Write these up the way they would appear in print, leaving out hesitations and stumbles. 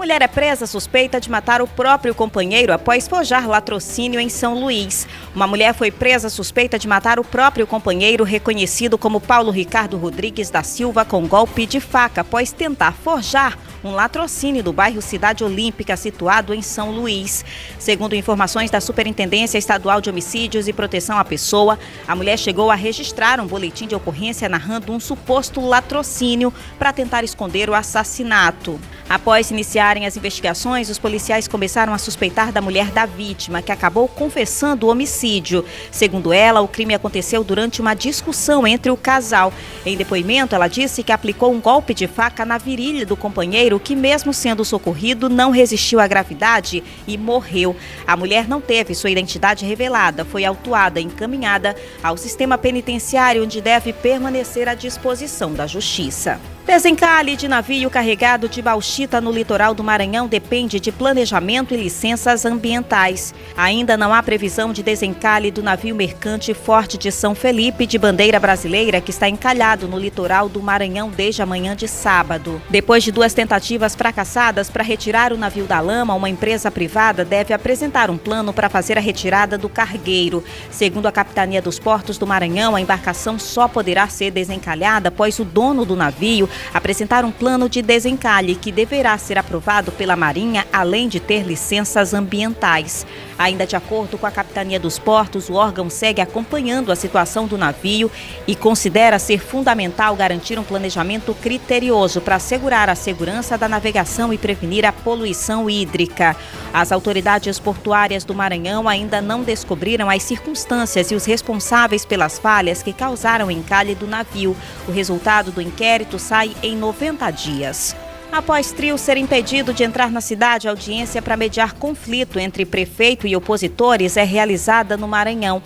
Mulher é presa suspeita de matar o próprio companheiro após forjar latrocínio em São Luís. Uma mulher foi presa suspeita de matar o próprio companheiro, reconhecido como Paulo Ricardo Rodrigues da Silva, com golpe de faca, após tentar forjar um latrocínio do bairro Cidade Olímpica, situado em São Luís. Segundo informações da Superintendência Estadual de Homicídios e Proteção à Pessoa, a mulher chegou a registrar um boletim de ocorrência narrando um suposto latrocínio para tentar esconder o assassinato. Após iniciarem as investigações, os policiais começaram a suspeitar da mulher da vítima, que acabou confessando o homicídio. Segundo ela, o crime aconteceu durante uma discussão entre o casal. Em depoimento, ela disse que aplicou um golpe de faca na virilha do companheiro, que mesmo sendo socorrido, não resistiu à gravidade e morreu. A mulher não teve sua identidade revelada, foi autuada e encaminhada ao sistema penitenciário, onde deve permanecer à disposição da Justiça. Desencalhe de navio carregado de bauxita no litoral do Maranhão depende de planejamento e licenças ambientais. Ainda não há previsão de desencalhe do navio mercante Forte de São Felipe, de bandeira brasileira, que está encalhado no litoral do Maranhão desde a manhã de sábado. Depois de 2 tentativas fracassadas para retirar o navio da lama, uma empresa privada deve apresentar um plano para fazer a retirada do cargueiro. Segundo a Capitania dos Portos do Maranhão, a embarcação só poderá ser desencalhada após o dono do navio apresentar um plano de desencalhe que deverá ser aprovado pela Marinha, além de ter licenças ambientais. Ainda de acordo com a Capitania dos Portos, o órgão segue acompanhando a situação do navio e considera ser fundamental garantir um planejamento criterioso para assegurar a segurança da navegação e prevenir a poluição hídrica. As autoridades portuárias do Maranhão ainda não descobriram as circunstâncias e os responsáveis pelas falhas que causaram o encalhe do navio. O resultado do inquérito sai em 90 dias. Após trio ser impedido de entrar na cidade, a audiência para mediar conflito entre prefeito e opositores é realizada no Maranhão.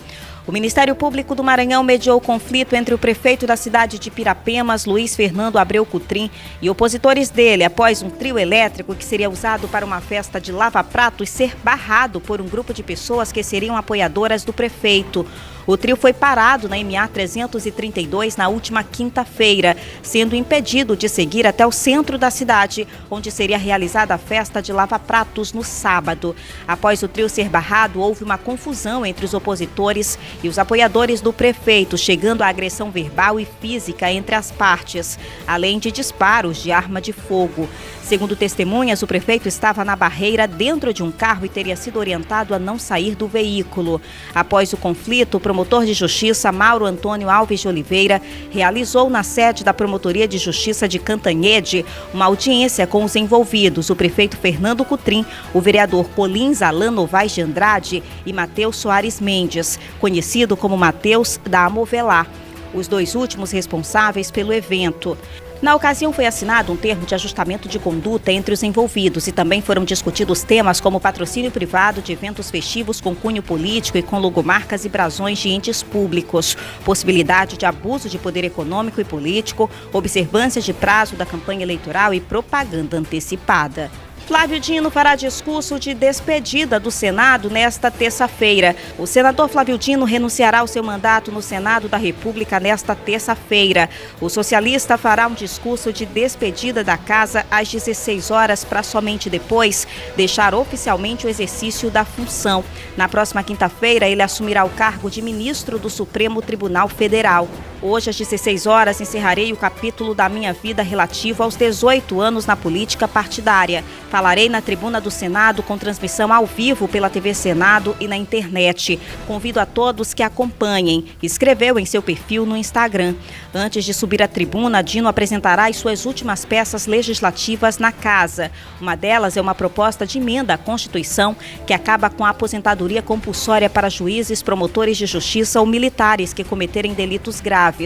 O Ministério Público do Maranhão mediou o conflito entre o prefeito da cidade de Pirapemas, Luiz Fernando Abreu Cutrim, e opositores dele, após um trio elétrico que seria usado para uma festa de lava-pratos ser barrado por um grupo de pessoas que seriam apoiadoras do prefeito. O trio foi parado na MA 332 na última quinta-feira, sendo impedido de seguir até o centro da cidade, onde seria realizada a festa de lava-pratos no sábado. Após o trio ser barrado, houve uma confusão entre os opositores e os apoiadores do prefeito, chegando à agressão verbal e física entre as partes, além de disparos de arma de fogo. Segundo testemunhas, o prefeito estava na barreira dentro de um carro e teria sido orientado a não sair do veículo. Após o conflito, o promotor de justiça Mauro Antônio Alves de Oliveira realizou na sede da Promotoria de Justiça de Cantanhede uma audiência com os envolvidos, o prefeito Fernando Cutrim, o vereador Polins Alan Novaes de Andrade e Matheus Soares Mendes, conhecido como Matheus da Amovelar, os 2 últimos responsáveis pelo evento. Na ocasião, foi assinado um termo de ajustamento de conduta entre os envolvidos e também foram discutidos temas como patrocínio privado de eventos festivos com cunho político e com logomarcas e brasões de entes públicos, possibilidade de abuso de poder econômico e político, observância de prazo da campanha eleitoral e propaganda antecipada. Flávio Dino fará discurso de despedida do Senado nesta terça-feira. O senador Flávio Dino renunciará ao seu mandato no Senado da República nesta terça-feira. O socialista fará um discurso de despedida da casa às 16 horas para somente depois deixar oficialmente o exercício da função. Na próxima quinta-feira, ele assumirá o cargo de ministro do Supremo Tribunal Federal. Hoje, às 16 horas, encerrarei o capítulo da minha vida relativo aos 18 anos na política partidária. Falarei na tribuna do Senado com transmissão ao vivo pela TV Senado e na internet. Convido a todos que acompanhem, escreveu em seu perfil no Instagram. Antes de subir à tribuna, Dino apresentará as suas últimas peças legislativas na casa. Uma delas é uma proposta de emenda à Constituição que acaba com a aposentadoria compulsória para juízes, promotores de justiça ou militares que cometerem delitos graves.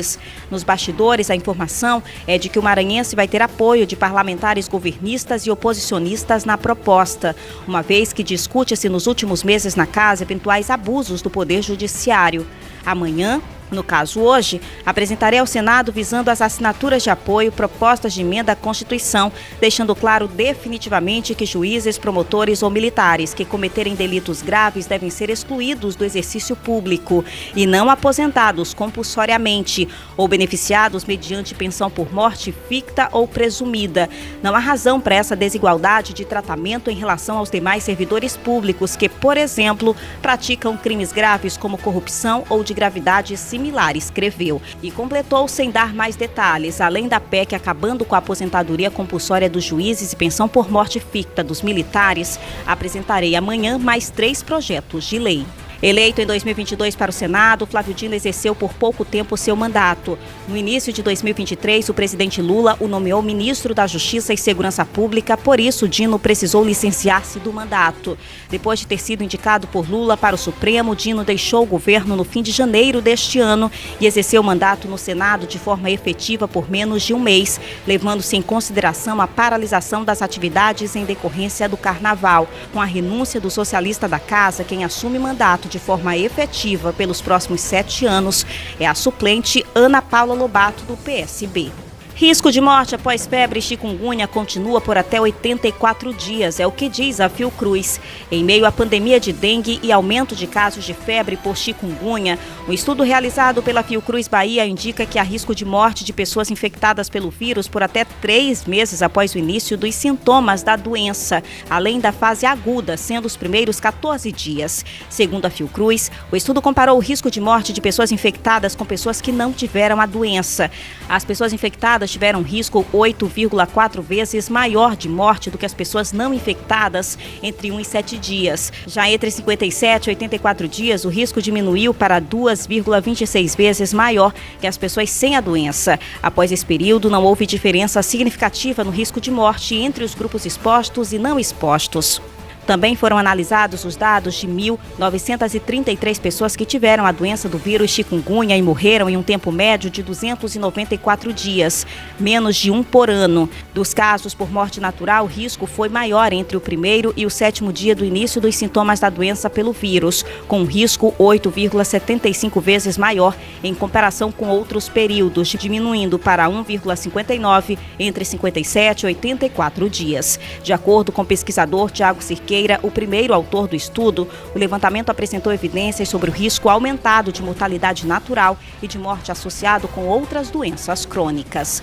Nos bastidores, a informação é de que o maranhense vai ter apoio de parlamentares governistas e oposicionistas na proposta, uma vez que discute-se nos últimos meses na casa eventuais abusos do Poder Judiciário. Amanhã, No caso hoje, apresentarei ao Senado visando as assinaturas de apoio propostas de emenda à Constituição, deixando claro definitivamente que juízes, promotores ou militares que cometerem delitos graves devem ser excluídos do exercício público e não aposentados compulsoriamente ou beneficiados mediante pensão por morte ficta ou presumida. Não há razão para essa desigualdade de tratamento em relação aos demais servidores públicos que, por exemplo, praticam crimes graves como corrupção ou de gravidade similar, escreveu. E completou sem dar mais detalhes. Além da PEC acabando com a aposentadoria compulsória dos juízes e pensão por morte ficta dos militares, apresentarei amanhã mais 3 projetos de lei. Eleito em 2022 para o Senado, Flávio Dino exerceu por pouco tempo seu mandato. No início de 2023, o presidente Lula o nomeou ministro da Justiça e Segurança Pública, por isso Dino precisou licenciar-se do mandato. Depois de ter sido indicado por Lula para o Supremo, Dino deixou o governo no fim de janeiro deste ano e exerceu o mandato no Senado de forma efetiva por menos de um mês, levando-se em consideração a paralisação das atividades em decorrência do Carnaval. Com a renúncia do socialista da Casa, quem assume mandato de forma efetiva pelos próximos 7 anos é a suplente Ana Paula Lobato, do PSB. Risco de morte após febre e chikungunya continua por até 84 dias, é o que diz a Fiocruz. Em meio à pandemia de dengue e aumento de casos de febre por chikungunya, um estudo realizado pela Fiocruz Bahia indica que há risco de morte de pessoas infectadas pelo vírus por até 3 meses após o início dos sintomas da doença, além da fase aguda, sendo os primeiros 14 dias. Segundo a Fiocruz, o estudo comparou o risco de morte de pessoas infectadas com pessoas que não tiveram a doença. As pessoas infectadas tiveram risco 8,4 vezes maior de morte do que as pessoas não infectadas entre 1 e 7 dias. Já entre 57 e 84 dias, o risco diminuiu para 2,26 vezes maior que as pessoas sem a doença. Após esse período, não houve diferença significativa no risco de morte entre os grupos expostos e não expostos. Também foram analisados os dados de 1.933 pessoas que tiveram a doença do vírus chikungunya e morreram em um tempo médio de 294 dias, menos de 1 por ano. Dos casos por morte natural, o risco foi maior entre o 1º e o 7º dia do início dos sintomas da doença pelo vírus, com um risco 8,75 vezes maior em comparação com outros períodos, diminuindo para 1,59 entre 57 e 84 dias. De acordo com o pesquisador Tiago Cirqueira, o primeiro autor do estudo, o levantamento apresentou evidências sobre o risco aumentado de mortalidade natural e de morte associado com outras doenças crônicas.